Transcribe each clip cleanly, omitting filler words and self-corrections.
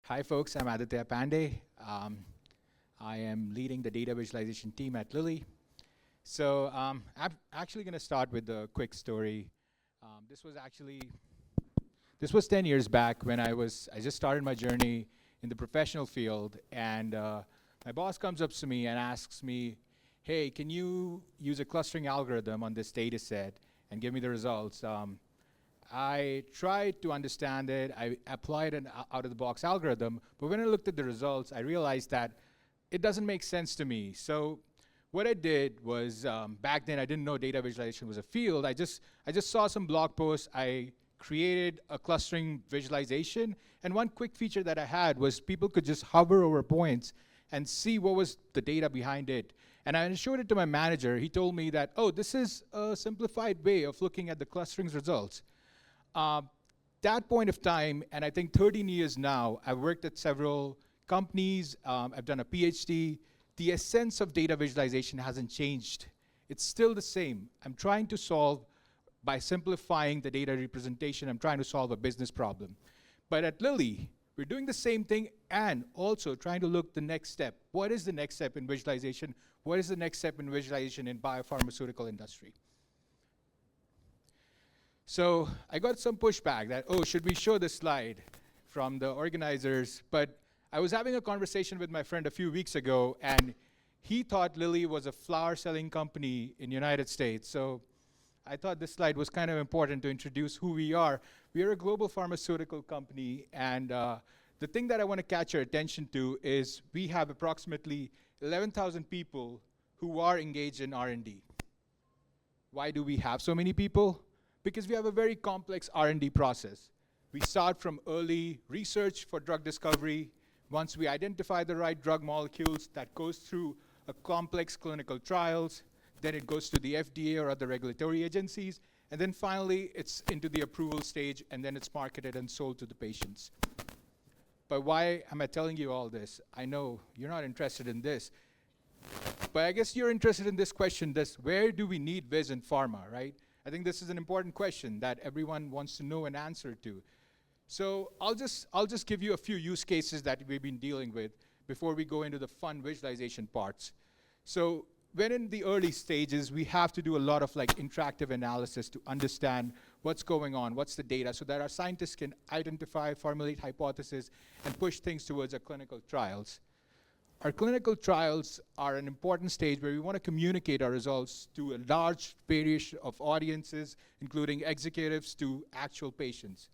Hi folks, I'm Aditeya Pandey. I am leading the data visualization team at Lilly. So I'm actually going to start with a quick story. This was 10 years back when I just started my journey in the professional field, and my boss comes up to me and asks me, hey, can you use a clustering algorithm on this data set and give me the results? I tried to understand it. I applied an out-of-the-box algorithm, but when I looked at the results, I realized that it doesn't make sense to me. So what I did was, back then I didn't know data visualization was a field. I just saw some blog posts. I created a clustering visualization, and one quick feature that I had was people could just hover over points and see what was the data behind it. And I showed it to my manager. He told me that, oh, this is a simplified way of looking at the clustering results. That point of time, and I think 13 years now, I've worked at several companies, I've done a PhD. The essence of data visualization hasn't changed. It's still the same. I'm trying to solve, by simplifying the data representation, I'm trying to solve a business problem. But at Lilly, we're doing the same thing and also trying to look the next step. What is the next step in visualization? What is the next step in visualization in biopharmaceutical industry? So I got some pushback that, oh, should we show this slide from the organizers? But I was having a conversation with my friend a few weeks ago, and he thought Lilly was a flower-selling company in the United States. So I thought this slide was kind of important to introduce who we are. We are a global pharmaceutical company, and the thing that I want to catch your attention to is we have approximately 11,000 people who are engaged in R&D. Why do we have so many people? Because we have a very complex R&D process. We start from early research for drug discovery. Once we identify the right drug molecules, that goes through a complex clinical trials. Then it goes to the FDA or other regulatory agencies. And then finally, it's into the approval stage, and then it's marketed and sold to the patients. But why am I telling you all this? I know you're not interested in this. But I guess you're interested in this question, where do we need Viz in pharma, right? I think this is an important question that everyone wants to know an answer to. So I'll just give you a few use cases that we've been dealing with before we go into the fun visualization parts. So when in the early stages, we have to do a lot of interactive analysis to understand what's going on, what's the data, so that our scientists can identify, formulate hypotheses, and push things towards our clinical trials. Our clinical trials are an important stage where we want to communicate our results to a large variation of audiences, including executives to actual patients.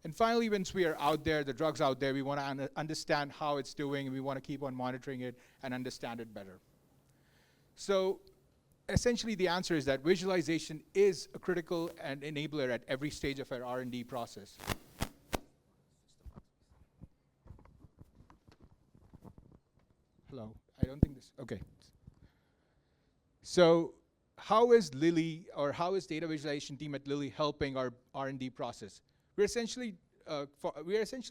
And finally, once we are out there, the drug's out there, we want to understand how it's doing, and we want to keep on monitoring it and understand it better. So essentially, the answer is that visualization is a critical and enabler at every stage of our R&D process. Hello, I don't think this, okay. So how is Lilly, or how is data visualization team at Lilly helping our R&D process? We're essentially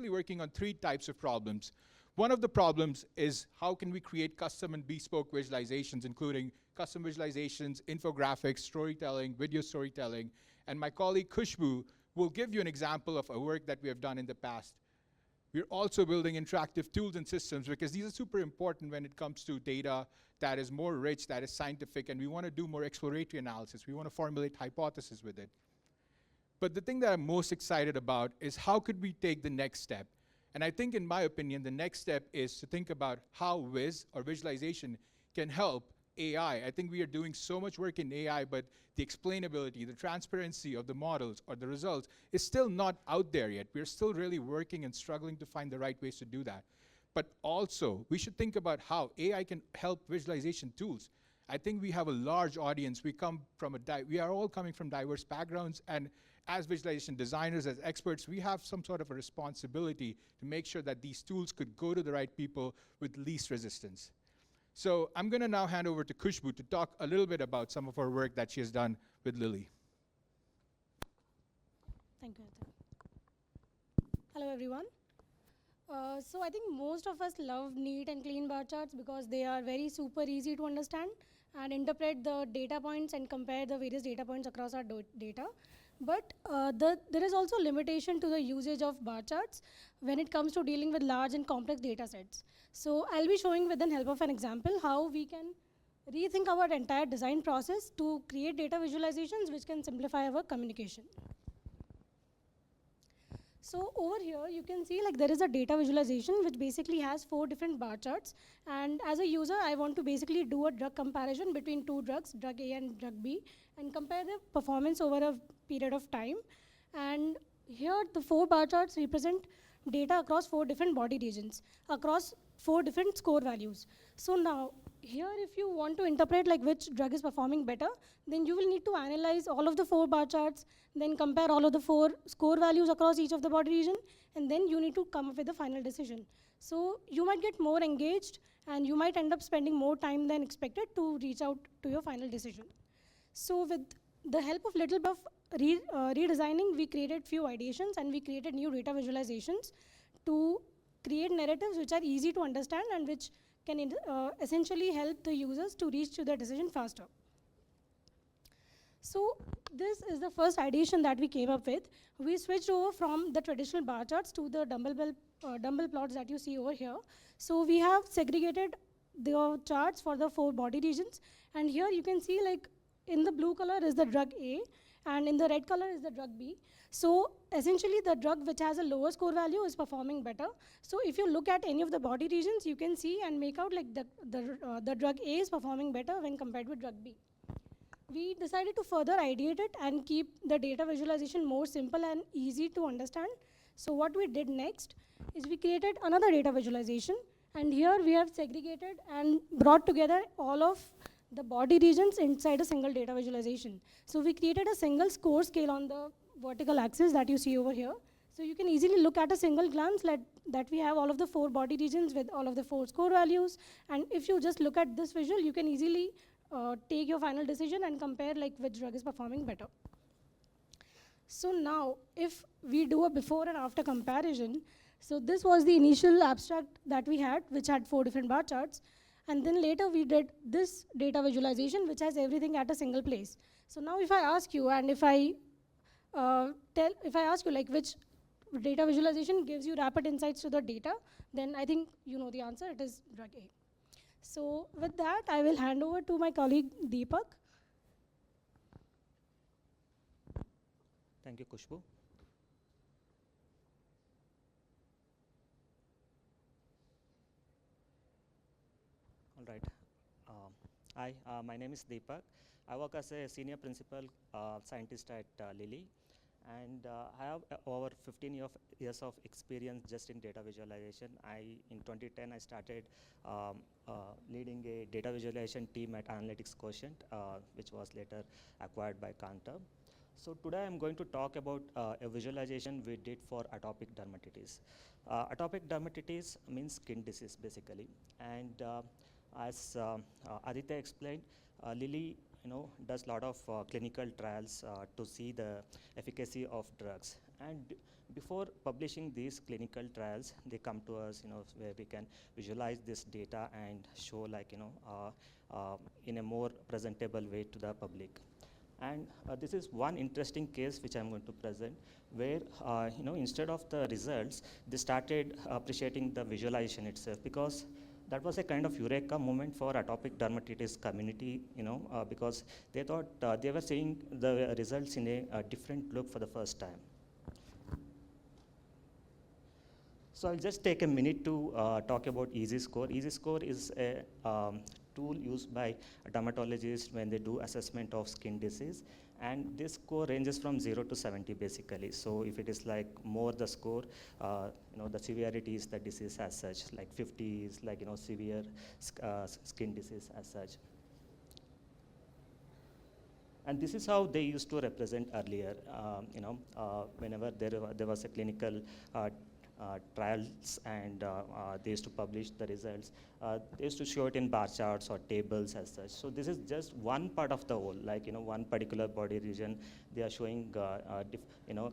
working on 3 types of problems. One of the problems is how can we create custom and bespoke visualizations, including custom visualizations, infographics, storytelling, video storytelling. And my colleague Khushbu will give you an example of a work that we have done in the past. We're also building interactive tools and systems, because these are super important when it comes to data that is more rich, that is scientific, and we want to do more exploratory analysis. We want to formulate hypotheses with it. But the thing that I'm most excited about is how could we take the next step? And I think, in my opinion, the next step is to think about how Viz, or visualization, can help AI. I think we are doing so much work in AI, but the explainability, the transparency of the models or the results is still not out there yet. We're still really working and struggling to find the right ways to do that. But also, we should think about how AI can help visualization tools. I think we have a large audience. We are all coming from diverse backgrounds, and as visualization designers, as experts, we have some sort of a responsibility to make sure that these tools could go to the right people with least resistance. So I'm going to now hand over to Khushbu to talk a little bit about some of our work that she has done with Lilly. Thank you. Hello, everyone. So I think most of us love neat and clean bar charts because they are very super easy to understand and interpret the data points and compare the various data points across our data. But there is also limitation to the usage of bar charts when it comes to dealing with large and complex data sets. So I'll be showing with the help of an example how we can rethink our entire design process to create data visualizations which can simplify our communication. So over here, you can see like there is a data visualization which basically has 4 different bar charts. And as a user, I want to basically do a drug comparison between 2 drugs, drug A and drug B, and compare their performance over a period of time. And here, the 4 bar charts represent data across 4 different body regions, across 4 different score values. So now, here if you want to interpret like which drug is performing better, then you will need to analyze all of the 4 bar charts, then compare all of the 4 score values across each of the body region, and then you need to come up with a final decision. So you might get more engaged, and you might end up spending more time than expected to reach out to your final decision. So with the help of little bit of redesigning, we created few ideations, and we created new data visualizations to create narratives which are easy to understand and which can essentially help the users to reach to their decision faster. So this is the first ideation that we came up with. We switched over from the traditional bar charts to the dumbbell plots that you see over here. So we have segregated the charts for the 4 body regions. And here you can see like in the blue color is the drug A, and in the red color is the drug B. So essentially the drug which has a lower score value is performing better. So if you look at any of the body regions, you can see and make out like the drug A is performing better when compared with drug B. We decided to further ideate it and keep the data visualization more simple and easy to understand. So what we did next is we created another data visualization, and here we have segregated and brought together all of the body regions inside a single data visualization. So we created a single score scale on the vertical axis that you see over here. So you can easily look at a single glance that we have all of the 4 body regions with all of the 4 score values. And if you just look at this visual, you can easily take your final decision and compare like which drug is performing better. So now, if we do a before and after comparison, so this was the initial abstract that we had, which had 4 different bar charts. And then later we did this data visualization, which has everything at a single place. So now if I ask you, and if I ask you like which data visualization gives you rapid insights to the data, then I think you know the answer, it is drug A. So with that, I will hand over to my colleague Deepak. Thank you, Kushbu. All right. Hi, my name is Deepak. I work as a senior principal scientist at Lilly, and I have over 15 years of experience just in data visualization. In 2010, I started leading a data visualization team at Analytics Quotient, which was later acquired by Kanta. So today I'm going to talk about a visualization we did for atopic dermatitis. Atopic dermatitis means skin disease basically, and as Aditeya explained, Lilly does a lot of clinical trials to see the efficacy of drugs. And before publishing these clinical trials, they come to us, where we can visualize this data and show in a more presentable way to the public. And this is one interesting case which I'm going to present, where instead of the results, they started appreciating the visualization itself, because that was a kind of eureka moment for atopic dermatitis community, because they thought they were seeing the results in a different look for the first time. So I'll just take a minute to talk about Easy Score. Easy Score is a tool used by dermatologists when they do assessment of skin disease. And this score ranges from 0 to 70 basically. So if it is like more the score, the severity is the disease as such. Like 50 is like severe skin disease as such. And this is how they used to represent earlier. Whenever there was a clinical trials and they used to publish the results. They used to show it in bar charts or tables as such. So this is just one part of the whole, one particular body region. They are showing,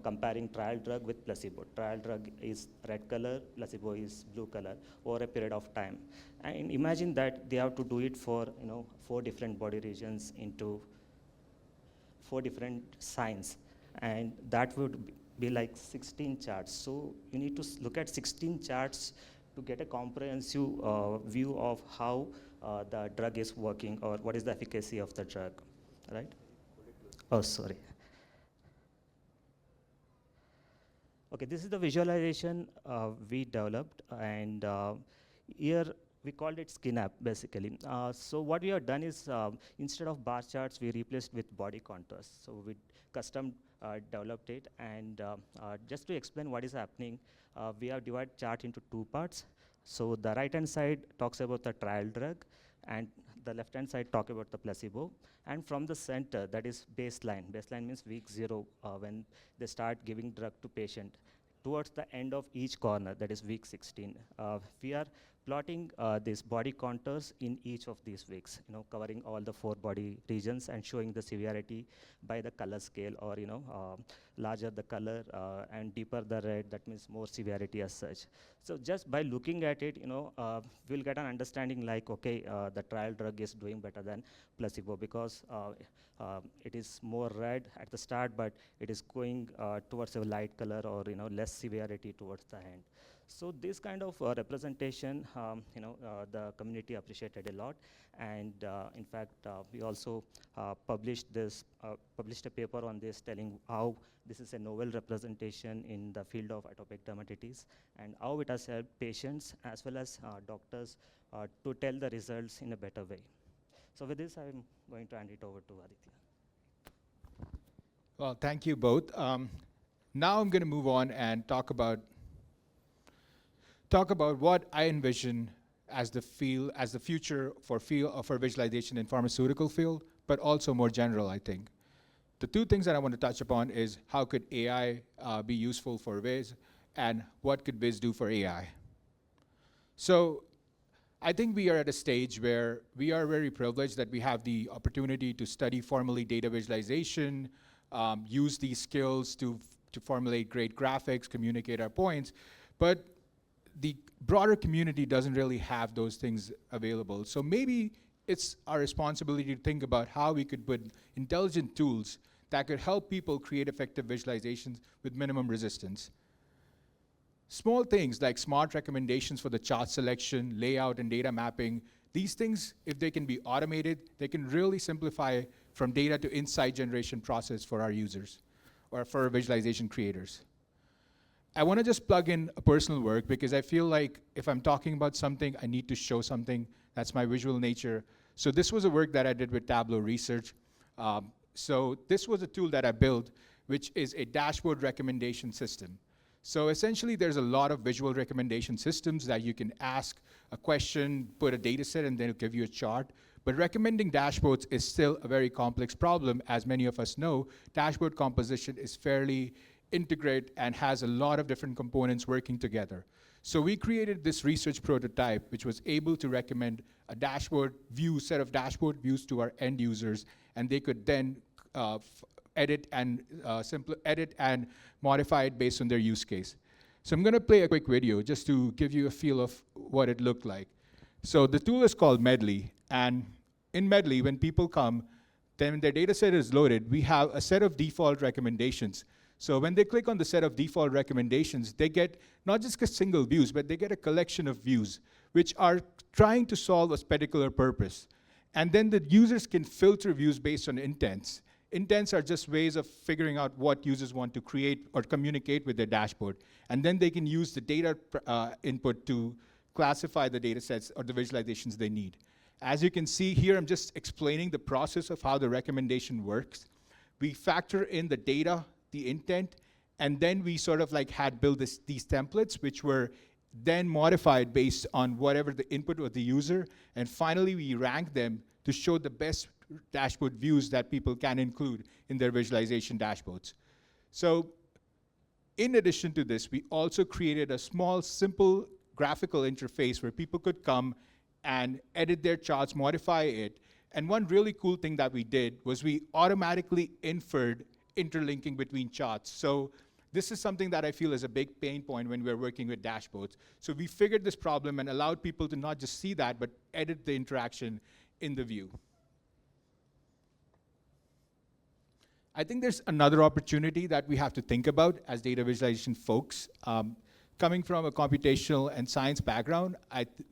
comparing trial drug with placebo. Trial drug is red color, placebo is blue color over a period of time. And imagine that they have to do it for 4 different body regions into 4 different signs. and that would be like 16 charts. So you need to look at 16 charts to get a comprehensive view of how the drug is working or what is the efficacy of the drug, right? Oh, sorry. Okay, this is the visualization we developed, and here we called it skin app basically. So what we have done is instead of bar charts, we replaced with body contours. So we custom developed it, and just to explain what is happening, we have divided chart into two parts. So the right hand side talks about the trial drug, and the left hand side talk about the placebo. And from the center, that is baseline. Baseline means week 0 when they start giving drug to patient. Towards the end of each corner, that is week 16, we are plotting these body contours in each of these weeks, covering all the 4 body regions and showing the severity by the color scale, or larger the color and deeper the red, that means more severity as such. So just by looking at it, we'll get an understanding like, okay, the trial drug is doing better than placebo because it is more red at the start, but it is going towards a light color or less severity towards the end. So this kind of representation, the community appreciated a lot, and in fact, we also published a paper on this, telling how this is a novel representation in the field of atopic dermatitis, and how it has helped patients as well as doctors to tell the results in a better way. So with this, I'm going to hand it over to Aditeya. Well, thank you both. Now I'm going to move on and talk about what I envision as the future for visualization in pharmaceutical field, but also more general, I think. The two things that I want to touch upon is how could AI be useful for Viz, and what could Viz do for AI? So I think we are at a stage where we are very privileged that we have the opportunity to study formally data visualization, use these skills to formulate great graphics, communicate our points, but the broader community doesn't really have those things available. So maybe it's our responsibility to think about how we could put intelligent tools that could help people create effective visualizations with minimum resistance. Small things like smart recommendations for the chart selection, layout, and data mapping, these things, if they can be automated, they can really simplify from data to insight generation process for our users or for our visualization creators. I want to just plug in a personal work because I feel like if I'm talking about something, I need to show something. That's my visual nature. So this was a work that I did with Tableau Research. So this was a tool that I built, which is a dashboard recommendation system. So essentially, there's a lot of visual recommendation systems that you can ask a question, put a data set, and then it'll give you a chart. But recommending dashboards is still a very complex problem. As many of us know, dashboard composition is fairly integrate and has a lot of different components working together. So we created this research prototype, which was able to recommend a dashboard view, set of dashboard views to our end users, and they could then edit and modify it based on their use case. So I'm going to play a quick video just to give you a feel of what it looked like. So the tool is called Medley, and in Medley, when people come, then when their data set is loaded, we have a set of default recommendations. So when they click on the set of default recommendations, they get not just a single views, but they get a collection of views, which are trying to solve a particular purpose. And then the users can filter views based on intents. Intents are just ways of figuring out what users want to create or communicate with their dashboard. And then they can use the data input to classify the data sets or the visualizations they need. As you can see here, I'm just explaining the process of how the recommendation works. We factor in the data, the intent, and then we sort of like had built these templates, which were then modified based on whatever the input of the user, and finally we rank them to show the best dashboard views that people can include in their visualization dashboards. So in addition to this, we also created a small, simple graphical interface where people could come and edit their charts, modify it, and one really cool thing that we did was we automatically inferred interlinking between charts. So this is something that I feel is a big pain point when we're working with dashboards. So we figured this problem and allowed people to not just see that, but edit the interaction in the view. I think there's another opportunity that we have to think about as data visualization folks. Coming from a computational and science background,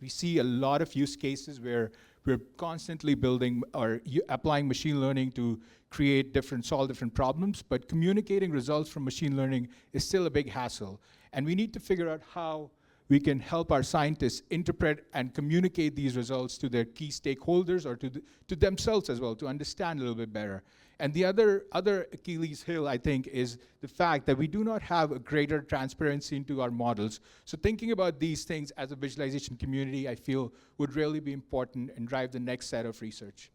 we see a lot of use cases where we're constantly building or applying machine learning to solve different problems, but communicating results from machine learning is still a big hassle. And we need to figure out how we can help our scientists interpret and communicate these results to their key stakeholders or to themselves as well, to understand a little bit better. And the other Achilles heel, I think, is the fact that we do not have a greater transparency into our models. So thinking about these things as a visualization community, I feel would really be important and drive the next set of research.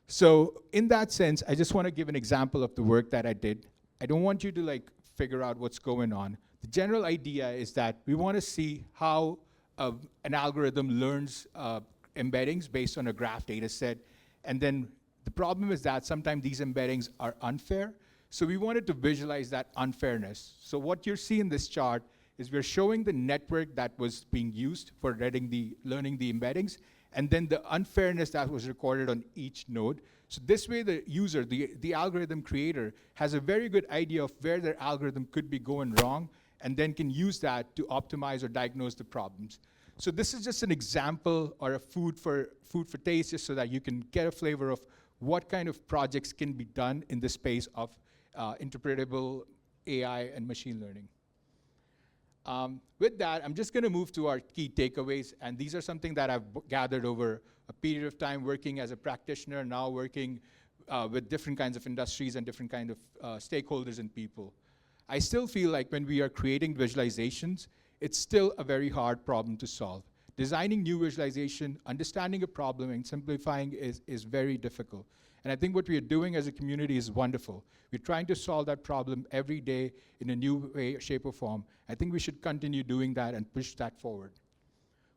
So in that sense, I just want to give an example of the work that I did. I don't want you to figure out what's going on. The general idea is that we want to see how an algorithm learns embeddings based on a graph data set, and then the problem is that sometimes these embeddings are unfair, so we wanted to visualize that unfairness. So what you see in this chart is we're showing the network that was being used for learning the embeddings, and then the unfairness that was recorded on each node. So this way the user, the algorithm creator, has a very good idea of where their algorithm could be going wrong, and then can use that to optimize or diagnose the problems. So this is just an example or a food for taste, just so that you can get a flavor of what kind of projects can be done in the space of interpretable AI and machine learning. With that, I'm just going to move to our key takeaways, and these are something that I've gathered over a period of time working as a practitioner, now working with different kinds of industries and different kinds of stakeholders and people. I still feel like when we are creating visualizations, it's still a very hard problem to solve. Designing new visualization, understanding a problem, and simplifying is very difficult. And I think what we are doing as a community is wonderful. We're trying to solve that problem every day in a new way, shape, or form. I think we should continue doing that and push that forward.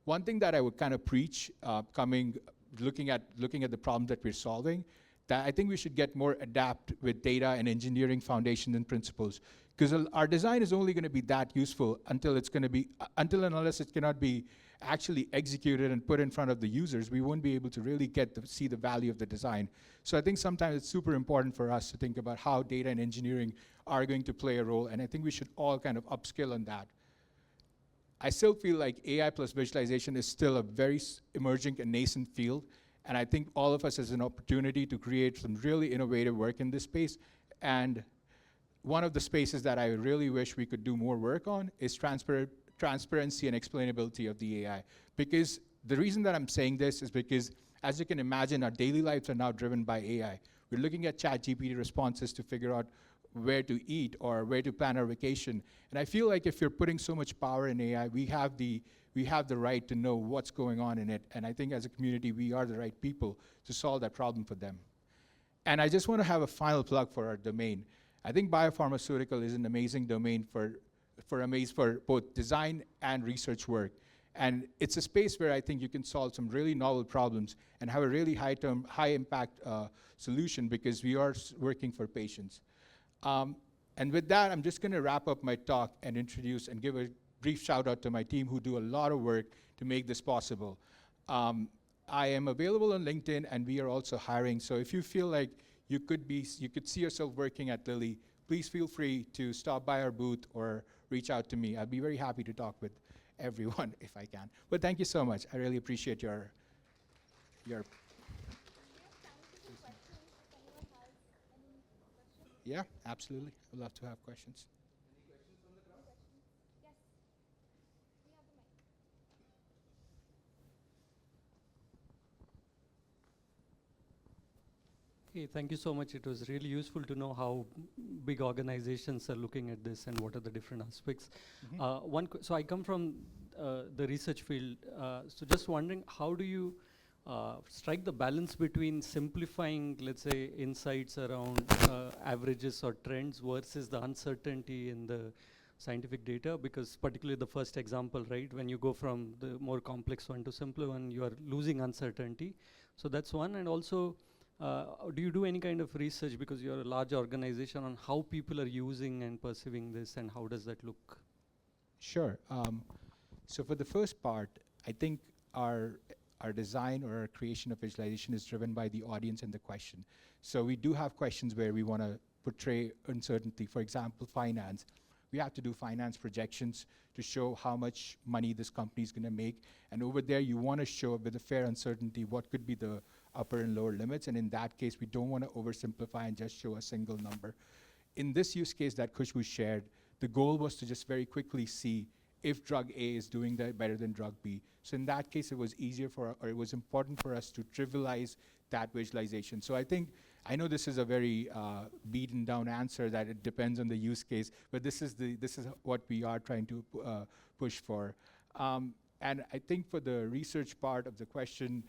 One thing that I would kind of preach, looking at the problem that we're solving, that I think we should get more adept with data and engineering foundations and principles. Because our design is only going to be that useful until and unless it cannot be actually executed and put in front of the users, we won't be able to really see the value of the design. So I think sometimes it's super important for us to think about how data and engineering are going to play a role, and I think we should all kind of upskill on that. I still feel like AI plus visualization is still a very emerging and nascent field, and I think all of us has an opportunity to create some really innovative work in this space. And one of the spaces that I really wish we could do more work on is transparency and explainability of the AI. Because the reason that I'm saying this is because, as you can imagine, our daily lives are now driven by AI. We're looking at ChatGPT responses to figure out where to eat or where to plan our vacation. And I feel like if you're putting so much power in AI, we have the right to know what's going on in it. And I think as a community, we are the right people to solve that problem for them. And I just want to have a final plug for our domain. I think biopharmaceutical is an amazing domain for both design and research work. And it's a space where I think you can solve some really novel problems and have a really high impact solution, because we are working for patients. And with that, I'm just going to wrap up my talk and introduce and give a brief shout out to my team who do a lot of work to make this possible. I am available on LinkedIn, and we are also hiring. So if you feel like you could see yourself working at Lilly, please feel free to stop by our booth or reach out to me. I'd be very happy to talk with everyone if I can. But thank you so much. I really appreciate your Yeah, absolutely. I'd love to have questions. Okay, thank you so much. It was really useful to know how big organizations are looking at this and what are the different aspects. So I come from the research field. So just wondering, how do you strike the balance between simplifying, let's say, insights around averages or trends versus the uncertainty in the scientific data? Because particularly the first example, right, when you go from the more complex one to simpler one, you are losing uncertainty. So that's one. And also, do you do any kind of research, because you're a large organization, on how people are using and perceiving this, and how does that look? Sure. So for the first part, I think our our design or our creation of visualization is driven by the audience and the question. So we do have questions where we want to portray uncertainty. For example, finance. We have to do finance projections to show how much money this company is going to make. And over there, you want to show with a fair uncertainty what could be the upper and lower limits. And in that case, we don't want to oversimplify and just show a single number. In this use case that Khushbu shared, the goal was to just very quickly see if drug A is doing that better than drug B. So in that case, it was easier or it was important for us to trivialize that visualization. So I know this is a very beaten down answer that it depends on the use case, but this is what we are trying to push for. And I think for the research part of the question,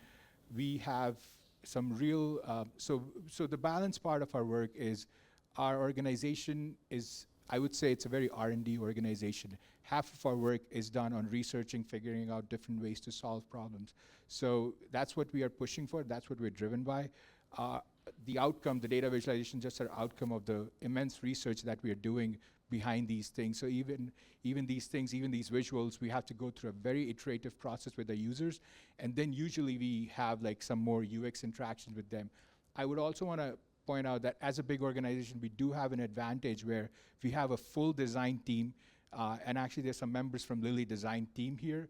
we have some real, so the balance part of our work is our organization is, I would say it's a very R&D organization. Half of our work is done on researching, figuring out different ways to solve problems. So that's what we are pushing for, that's what we're driven by. The outcome, the data visualization, just an outcome of the immense research that we are doing behind these things. So even these things, even these visuals, we have to go through a very iterative process with the users, and then usually we have like some more UX interactions with them. I would also want to point out that as a big organization, we do have an advantage where we have a full design team, and actually there's some members from Lilly design team here.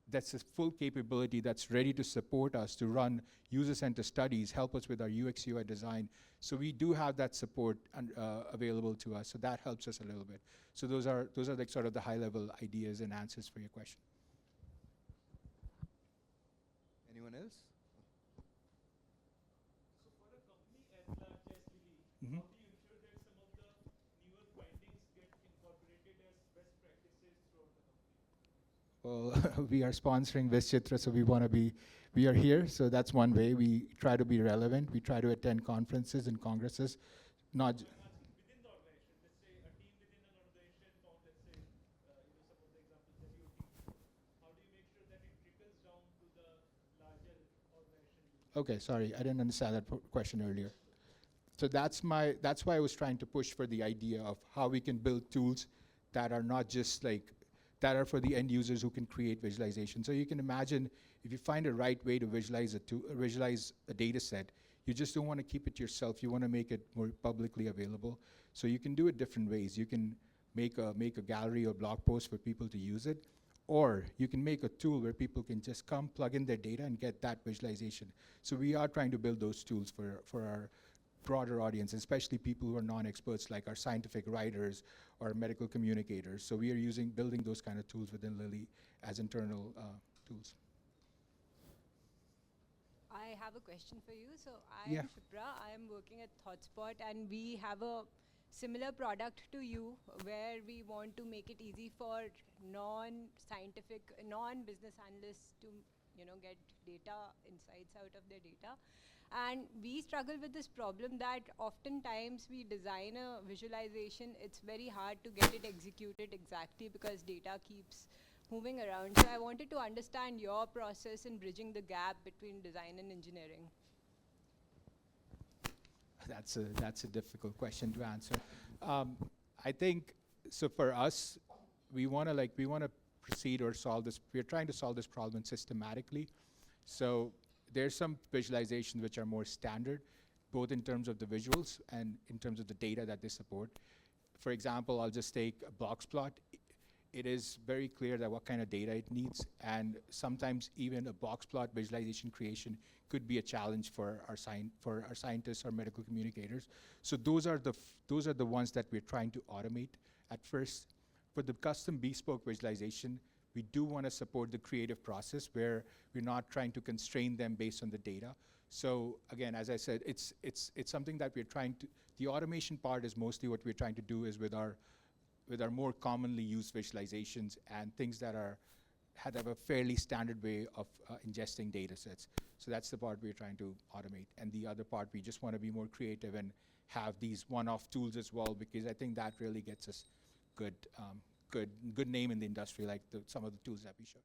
That's a full capability that's ready to support us to run user-centered studies, help us with our UX UI design. So we do have that support available to us, so that helps us a little bit. So those are like sort of the high-level ideas and answers for your question. Anyone else? So for a company as large as Lilly, how do you ensure that some of the newer findings get incorporated as best practices throughout the company? Well, we are sponsoring VizChitra, so we are here, so that's one way. We try to be relevant. We try to attend conferences and congresses, not. I'm asking within the organization, let's say a team within an organization found, let's say, some of the examples that you gave. How do you make sure that it trickles down to the larger organization? Okay, sorry, I didn't understand that question earlier. So that's why I was trying to push for the idea of how we can build tools that are not just like, that are for the end users who can create visualization. So you can imagine if you find a right way to visualize a data set, you just don't want to keep it yourself. You want to make it more publicly available. So you can do it different ways. You can make a gallery or blog post for people to use it, or you can make a tool where people can just come plug in their data and get that visualization. So we are trying to build those tools for our broader audience, especially people who are non-experts like our scientific writers or medical communicators. So we are building those kind of tools within Lilly as internal tools. I have a question for you. So I Yeah. am Shipra. I am working at ThoughtSpot, and we have a similar product to you where we want to make it easy for non-scientific, non-business analysts to get data insights out of their data. And we struggle with this problem that oftentimes we design a visualization, it's very hard to get it executed exactly because data keeps moving around. So I wanted to understand your process in bridging the gap between design and engineering. That's a difficult question to answer. I think, so for us, we want to proceed or solve this. We're trying to solve this problem systematically. So there's some visualizations which are more standard, both in terms of the visuals and in terms of the data that they support. For example, I'll just take a box plot. It is very clear that what kind of data it needs, and sometimes even a box plot visualization creation could be a challenge for our scientists or medical communicators. So those are the ones that we're trying to automate at first. For the custom bespoke visualization, we do want to support the creative process where we're not trying to constrain them based on the data. So again, as I said, it's something that we're trying to, the automation part is mostly what we're trying to do is with our more commonly used visualizations and things that have a fairly standard way of ingesting data sets. So that's the part we're trying to automate. And the other part, we just want to be more creative and have these one-off tools as well, because I think that really gets us good name in the industry, like some of the tools that we showed.